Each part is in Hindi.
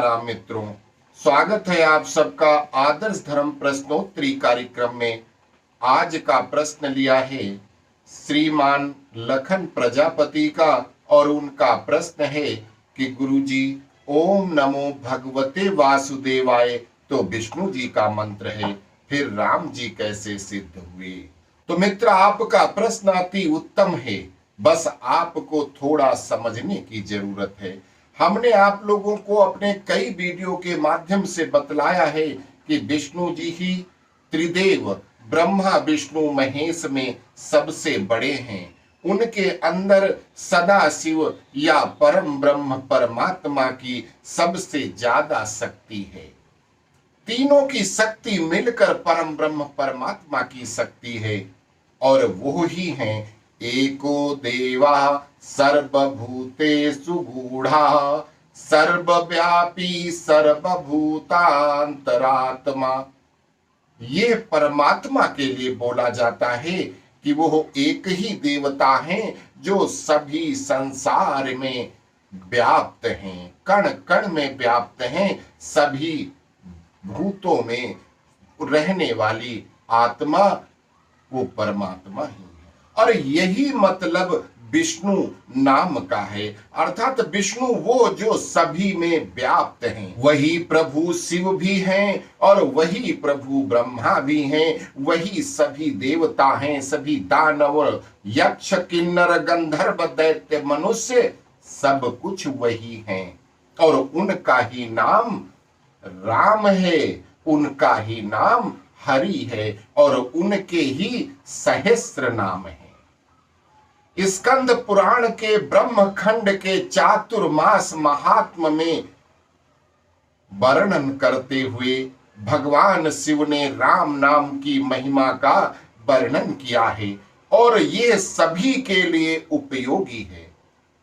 राम मित्रों, स्वागत है आप सबका आदर्श धर्म प्रश्नोत्तरी कार्यक्रम में। आज का प्रश्न लिया है श्रीमान लखन प्रजापति का और उनका प्रश्न है कि गुरुजी ओम नमो भगवते वासुदेवाय तो विष्णु जी का मंत्र है, फिर राम जी कैसे सिद्ध हुए। तो मित्र, आपका प्रश्न अति उत्तम है, बस आपको थोड़ा समझने की जरूरत है। हमने आप लोगों को अपने कई वीडियो के माध्यम से बतलाया है कि विष्णु जी ही त्रिदेव ब्रह्मा विष्णु महेश में सबसे बड़े हैं। उनके अंदर सदा शिव या परम ब्रह्म परमात्मा की सबसे ज्यादा शक्ति है। तीनों की शक्ति मिलकर परम ब्रह्म परमात्मा की शक्ति है और वो ही हैं एको देवा सर्वभूतेषु गूढ़ा सर्वव्यापी सर्वभूतांतरात्मा। ये परमात्मा के लिए बोला जाता है कि वो एक ही देवता हैं जो सभी संसार में व्याप्त हैं, कण कण में व्याप्त हैं, सभी भूतों में रहने वाली आत्मा वो परमात्मा ही है। और यही मतलब विष्णु नाम का है, अर्थात विष्णु वो जो सभी में व्याप्त हैं। वही प्रभु शिव भी हैं और वही प्रभु ब्रह्मा भी हैं, वही सभी देवता हैं, सभी दानव यक्ष किन्नर गंधर्व दैत्य मनुष्य सब कुछ वही हैं। और उनका ही नाम राम है, उनका ही नाम हरि है और उनके ही सहस्त्र नाम है। स्कंद पुराण के ब्रह्म खंड के चातुर्मास महात्म में वर्णन करते हुए भगवान शिव ने राम नाम की महिमा का वर्णन किया है और ये सभी के लिए उपयोगी है।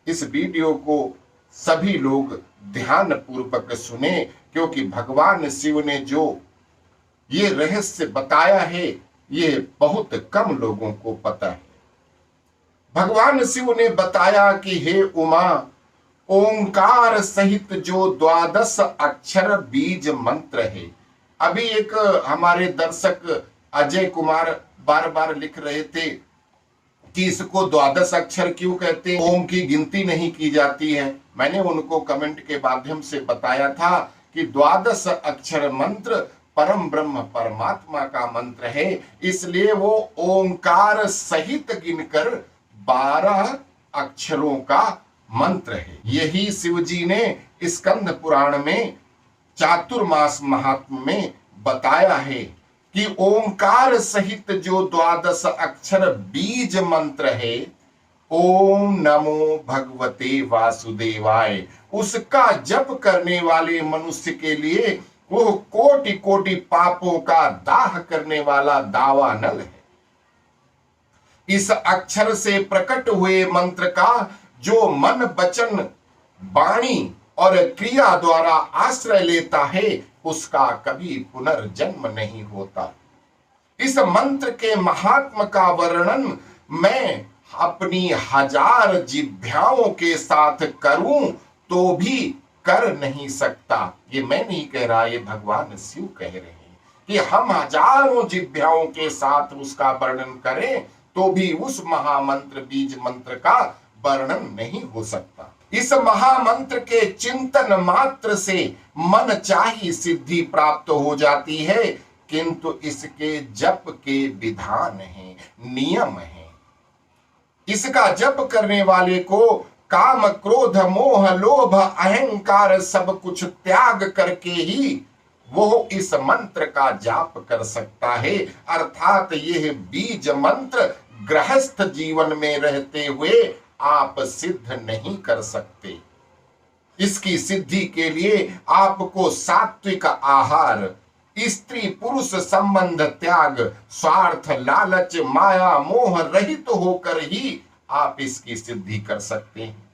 इस वीडियो को सभी लोग ध्यान पूर्वक सुने, क्योंकि भगवान शिव ने जो ये रहस्य बताया है ये बहुत कम लोगों को पता है। भगवान शिव ने बताया कि हे उमा, ओंकार सहित जो 12 अक्षर बीज मंत्र है। अभी एक हमारे दर्शक अजय कुमार बार बार लिख रहे थे कि इसको 12 अक्षर क्यों कहते हैं, ओम की गिनती नहीं की जाती है। मैंने उनको कमेंट के माध्यम से बताया था कि 12 अक्षर मंत्र परम ब्रह्म परमात्मा का मंत्र है, इसलिए वो ओंकार सहित गिनकर 12 अक्षरों का मंत्र है। यही शिव जी ने स्कंद पुराण में चातुर्मास महात्म्य में बताया है कि ओंकार सहित जो 12 अक्षर बीज मंत्र है, ओम नमो भगवते वासुदेवाय, उसका जप करने वाले मनुष्य के लिए वो कोटि कोटि पापों का दाह करने वाला दावानल है। इस अक्षर से प्रकट हुए मंत्र का जो मन वचन वाणी और क्रिया द्वारा आश्रय लेता है उसका कभी पुनर्जन्म नहीं होता। इस मंत्र के महात्म का वर्णन मैं अपनी 1000 जिह्वाओं के साथ करूं तो भी कर नहीं सकता। ये मैं नहीं कह रहा, ये भगवान शिव कह रहे हैं कि हम हजारों जिह्वाओं के साथ उसका वर्णन करें तो भी उस महामंत्र बीज मंत्र का वर्णन नहीं हो सकता। इस महामंत्र के चिंतन मात्र से मन चाही सिद्धि प्राप्त हो जाती है, किंतु इसके जप के विधान हैं, नियम हैं। इसका जप करने वाले को काम क्रोध मोह लोभ अहंकार सब कुछ त्याग करके ही वो इस मंत्र का जाप कर सकता है। अर्थात यह बीज मंत्र गृहस्थ जीवन में रहते हुए आप सिद्ध नहीं कर सकते। इसकी सिद्धि के लिए आपको सात्विक आहार, स्त्री पुरुष संबंध त्याग, स्वार्थ लालच माया मोह रहित होकर ही आप इसकी सिद्धि कर सकते हैं।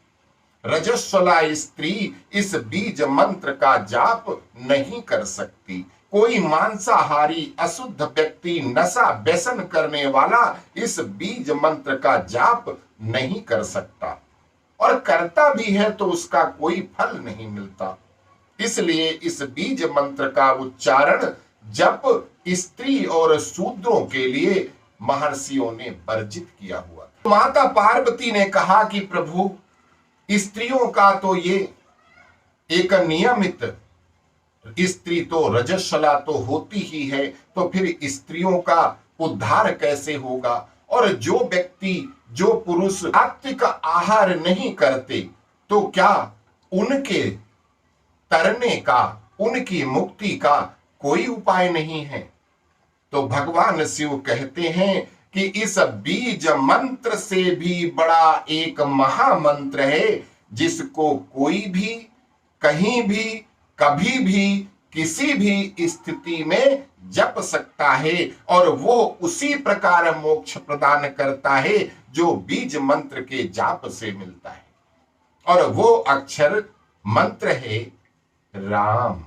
रजस्वला स्त्री इस बीज मंत्र का जाप नहीं कर सकती। कोई मांसाहारी अशुद्ध व्यक्ति नशा व्यसन करने वाला इस बीज मंत्र का जाप नहीं कर सकता, और करता भी है तो उसका कोई फल नहीं मिलता। इसलिए इस बीज मंत्र का उच्चारण जप स्त्री और शूद्रों के लिए महर्षियों ने वर्जित किया हुआ। माता पार्वती ने कहा कि प्रभु, स्त्रियों का तो ये एक नियमित, स्त्री तो रजस्वला तो होती ही है, तो फिर स्त्रियों का उद्धार कैसे होगा? और जो व्यक्ति, जो पुरुष सात्विक आहार नहीं करते, तो क्या उनके तरने का, उनकी मुक्ति का कोई उपाय नहीं है? तो भगवान शिव कहते हैं कि इस बीज मंत्र से भी बड़ा एक महामंत्र है, जिसको कोई भी, कहीं भी, कभी भी, किसी भी स्थिति में जप सकता है, और वो उसी प्रकार मोक्ष प्रदान करता है जो बीज मंत्र के जाप से मिलता है। और वो अक्षर मंत्र है राम।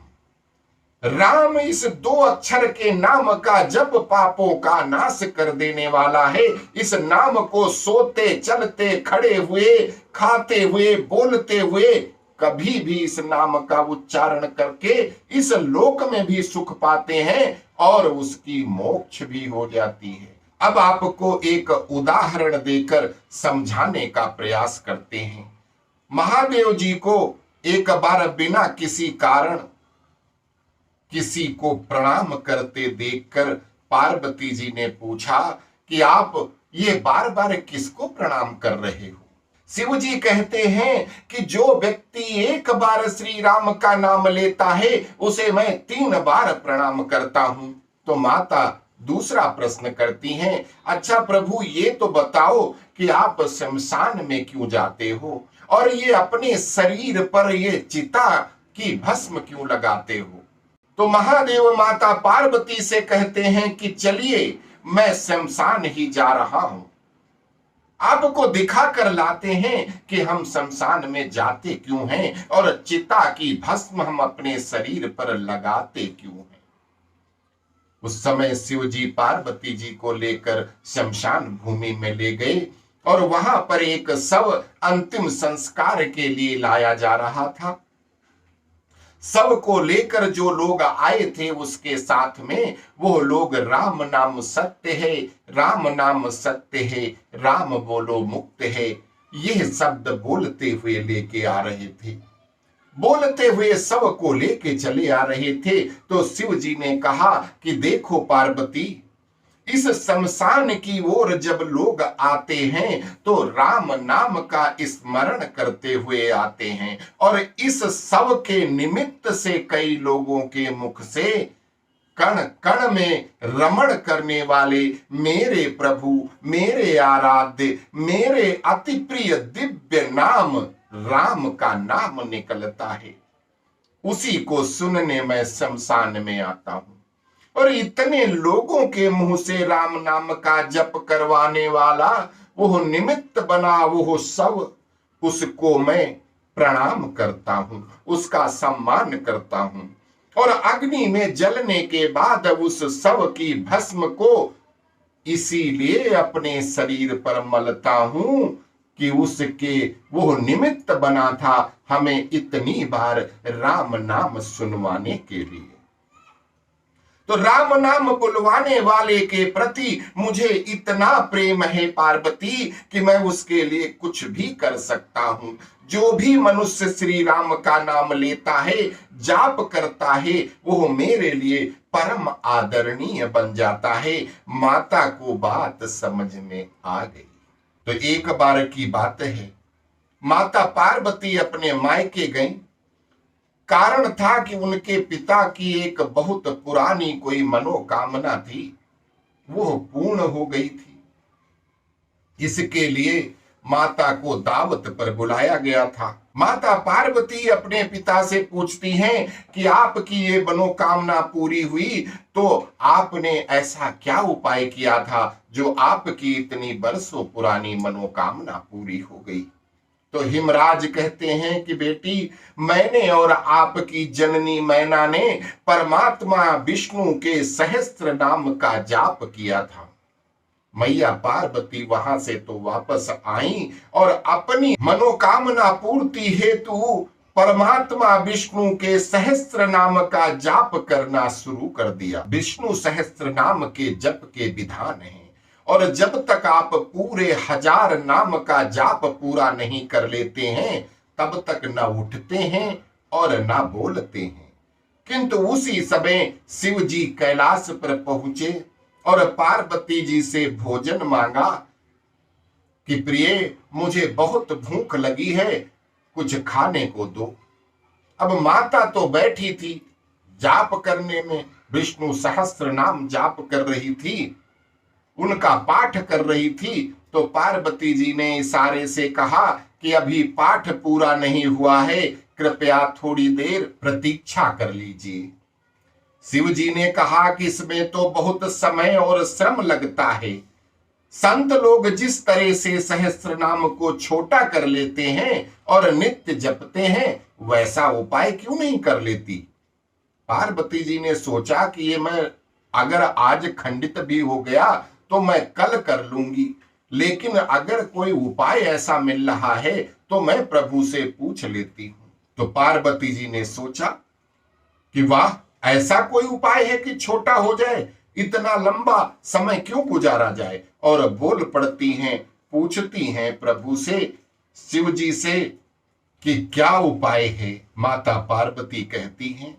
राम इस 2 अक्षर के नाम का जप पापों का नाश कर देने वाला है। इस नाम को सोते, चलते, खड़े हुए, खाते हुए, बोलते हुए कभी भी इस नाम का उच्चारण करके इस लोक में भी सुख पाते हैं और उसकी मोक्ष भी हो जाती है। अब आपको एक उदाहरण देकर समझाने का प्रयास करते हैं। महादेव जी को एक बार बिना किसी कारण किसी को प्रणाम करते देखकर पार्वती जी ने पूछा कि आप ये बार बार किसको प्रणाम कर रहे हो? शिव जी कहते हैं कि जो व्यक्ति एक बार श्री राम का नाम लेता है उसे मैं 3 बार प्रणाम करता हूं। तो माता दूसरा प्रश्न करती हैं, अच्छा प्रभु, ये तो बताओ कि आप शमशान में क्यों जाते हो और ये अपने शरीर पर ये चिता की भस्म क्यों लगाते हो? तो महादेव माता पार्वती से कहते हैं कि चलिए मैं शमशान ही जा रहा हूं, आपको दिखा कर लाते हैं कि हम शमशान में जाते क्यों हैं और चिता की भस्म हम अपने शरीर पर लगाते क्यों हैं। उस समय शिव जी पार्वती जी को लेकर शमशान भूमि में ले गए और वहां पर एक शव अंतिम संस्कार के लिए लाया जा रहा था। शव को लेकर जो लोग आए थे उसके साथ में वो लोग राम नाम सत्य है, राम नाम सत्य है, राम बोलो मुक्त है, यह शब्द बोलते हुए लेके आ रहे थे। बोलते हुए शव को लेके चले आ रहे थे तो शिव जी ने कहा कि देखो पार्वती, इस शमशान की ओर जब लोग आते हैं तो राम नाम का स्मरण करते हुए आते हैं और इस शव के निमित्त से कई लोगों के मुख से कण कण में रमण करने वाले मेरे प्रभु, मेरे आराध्य, मेरे अति प्रिय दिव्य नाम राम का नाम निकलता है। उसी को सुनने मैं शमशान में आता हूं और इतने लोगों के मुंह से राम नाम का जप करवाने वाला वो निमित्त बना वो शव, उसको मैं प्रणाम करता हूं, उसका सम्मान करता हूं और अग्नि में जलने के बाद उस शव की भस्म को इसीलिए अपने शरीर पर मलता हूं कि उसके वो निमित्त बना था हमें इतनी बार राम नाम सुनवाने के लिए। तो राम नाम बुलवाने वाले के प्रति मुझे इतना प्रेम है पार्वती कि मैं उसके लिए कुछ भी कर सकता हूं। जो भी मनुष्य श्री राम का नाम लेता है, जाप करता है, वो मेरे लिए परम आदरणीय बन जाता है। माता को बात समझ में आ गई। तो एक बार की बात है, माता पार्वती अपने मायके गईं। कारण था कि उनके पिता की एक बहुत पुरानी कोई मनोकामना थी, वो पूर्ण हो गई थी। इसके लिए माता को दावत पर बुलाया गया था। माता पार्वती अपने पिता से पूछती हैं कि आपकी ये मनोकामना पूरी हुई तो आपने ऐसा क्या उपाय किया था जो आपकी इतनी बरसों पुरानी मनोकामना पूरी हो गई। तो हिमराज कहते हैं कि बेटी, मैंने और आपकी जननी मैना ने परमात्मा विष्णु के सहस्त्र नाम का जाप किया था। मैया पार्वती वहां से तो वापस आई और अपनी मनोकामना पूर्ति हेतु परमात्मा विष्णु के सहस्त्र नाम का जाप करना शुरू कर दिया। विष्णु सहस्त्र नाम के जप के विधान हैं, और जब तक आप पूरे 1000 नाम का जाप पूरा नहीं कर लेते हैं तब तक न उठते हैं और न बोलते हैं। किंतु उसी समय शिव जी कैलाश पर पहुंचे और पार्वती जी से भोजन मांगा कि प्रिय, मुझे बहुत भूख लगी है, कुछ खाने को दो। अब माता तो बैठी थी जाप करने में, विष्णु सहस्त्र नाम जाप कर रही थी, उनका पाठ कर रही थी। तो पार्वती जी ने इशारे से कहा कि अभी पाठ पूरा नहीं हुआ है, कृपया थोड़ी देर प्रतीक्षा कर लीजिए। शिव जी ने कहा कि इसमें तो बहुत समय और श्रम लगता है। संत लोग जिस तरह से सहस्त्र नाम को छोटा कर लेते हैं और नित्य जपते हैं, वैसा उपाय क्यों नहीं कर लेती। पार्वती जी ने सोचा कि ये मैं अगर आज खंडित भी हो गया तो मैं कल कर लूंगी, लेकिन अगर कोई उपाय ऐसा मिल रहा है तो मैं प्रभु से पूछ लेती हूं। तो पार्वती जी ने सोचा कि वाह, ऐसा कोई उपाय है कि छोटा हो जाए, इतना लंबा समय क्यों गुजारा जाए। और बोल पड़ती हैं, पूछती हैं प्रभु से, शिव जी से कि क्या उपाय है। माता पार्वती कहती हैं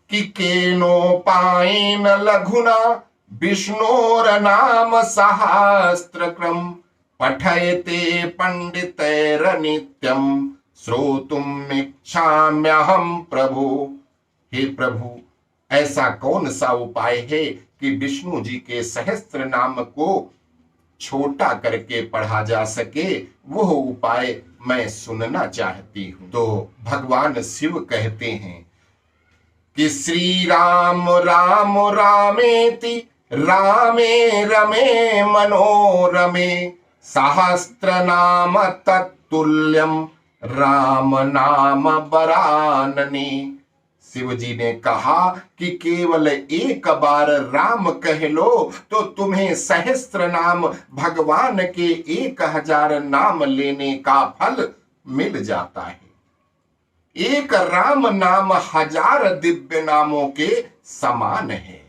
कि केनोपायेन लघुना विष्णोर नाम सहस्त्रक्रम पठयते पंडितैरनित्यम श्रोतुम इच्छाम्यहम प्रभु। हे प्रभु, ऐसा कौन सा उपाय है कि विष्णु जी के सहस्त्र नाम को छोटा करके पढ़ा जा सके, वो उपाय मैं सुनना चाहती हूं। तो भगवान शिव कहते हैं कि श्री राम राम रामेति रामे रमे मनोरमे सहस्त्र नाम तत्तुल्यम राम नाम बरानने। शिव जी ने कहा कि केवल एक बार राम कह लो तो तुम्हें सहस्त्र नाम भगवान के 1000 नाम लेने का फल मिल जाता है। एक राम नाम 1000 दिव्य नामों के समान है।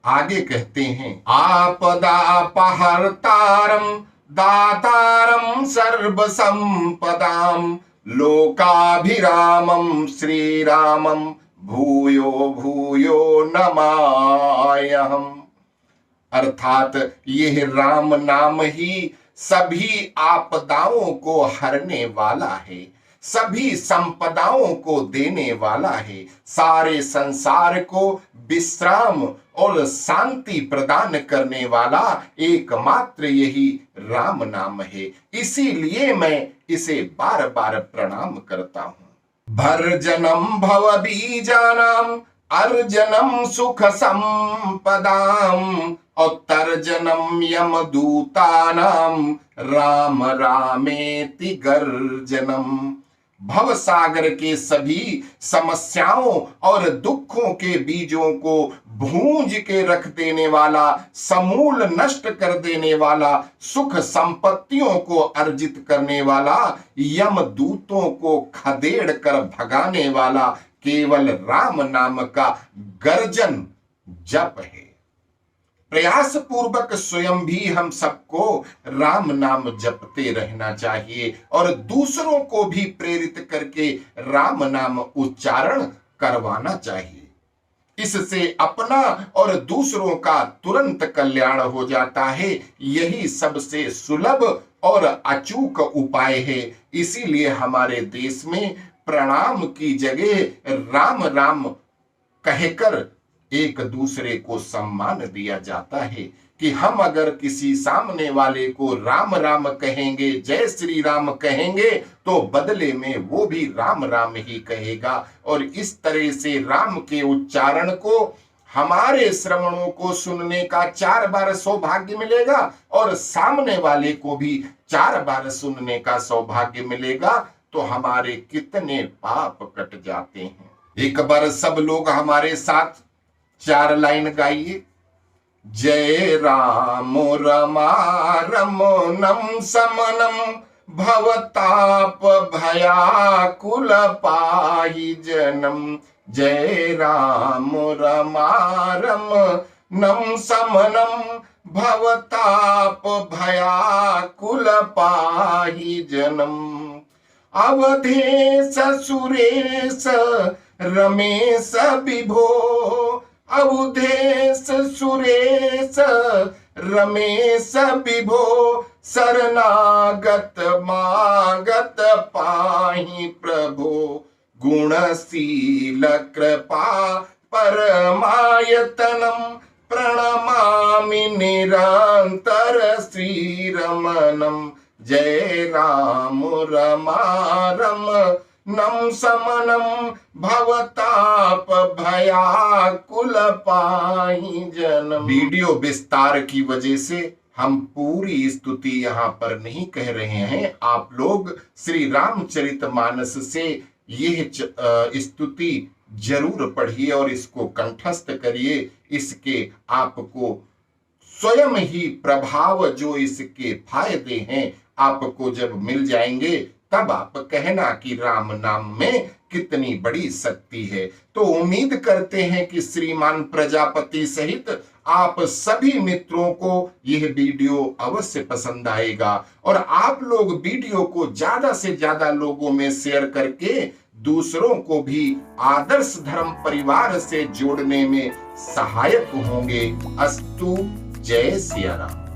आगे कहते हैं, आपदापहर्तारम दातारम सर्व संपदाम लोकाभिरामम श्री रामम भूयो भूयो नमाम्यहम्। अर्थात यह राम नाम ही सभी आपदाओं को हरने वाला है, सभी संपदाओं को देने वाला है, सारे संसार को विश्राम और शांति प्रदान करने वाला एकमात्र यही राम नाम है। इसीलिए मैं इसे बार बार प्रणाम करता हूं। भर्जनम भव बीजानाम अर्जनम सुख संपदाम और तर्जनम यम दूतानाम राम रामेति गर्जनम। भव सागर के सभी समस्याओं और दुखों के बीजों को भूंज के रख देने वाला, समूल नष्ट कर देने वाला, सुख संपत्तियों को अर्जित करने वाला, यम दूतों को खदेड़ कर भगाने वाला केवल राम नाम का गर्जन जप है। प्रयास पूर्वक स्वयं भी हम सबको राम नाम जपते रहना चाहिए और दूसरों को भी प्रेरित करके राम नाम उच्चारण करवाना चाहिए। इससे अपना और दूसरों का तुरंत कल्याण हो जाता है। यही सबसे सुलभ और अचूक उपाय है। इसीलिए हमारे देश में प्रणाम की जगह राम राम कहकर एक दूसरे को सम्मान दिया जाता है कि हम अगर किसी सामने वाले को राम राम कहेंगे, जय श्री राम कहेंगे, तो बदले में वो भी राम राम ही कहेगा। और इस तरह से राम के उच्चारण को, हमारे श्रवणों को सुनने का 4 बार सौभाग्य मिलेगा और सामने वाले को भी 4 बार सुनने का सौभाग्य मिलेगा। तो हमारे कितने पाप कट जाते हैं। एक बार सब लोग हमारे साथ 4 लाइन गाइए। जय राम रमा रमनम समनम भवताप भयाकुल पाहि जन्म। जय राम रमारम नम समनम भवताप भयाकुल पाहि जन्म। अवधेश सुरेश रमेश विभो, अवधेश सुरेश रमेश विभो, शरणागत मागत पाहि प्रभो। गुणशील कृपा परमायतनम, प्रणमामि निरंतर श्रीरमणम। जय राम रमारम नम समनम भवताप भयाकुल पाहि जन्म। वीडियो विस्तार की वजह से हम पूरी स्तुति यहाँ पर नहीं कह रहे हैं। आप लोग श्री रामचरितमानस से यह स्तुति जरूर पढ़िए और इसको कंठस्थ करिए। इसके आपको स्वयं ही प्रभाव, जो इसके फायदे हैं, आपको जब मिल जाएंगे तब आप कहना कि राम नाम में कितनी बड़ी शक्ति है। तो उम्मीद करते हैं कि श्रीमान प्रजापति सहित आप सभी मित्रों को यह वीडियो अवश्य पसंद आएगा और आप लोग वीडियो को ज्यादा से ज्यादा लोगों में शेयर करके दूसरों को भी आदर्श धर्म परिवार से जोड़ने में सहायक होंगे। अस्तु। जय सिया राम।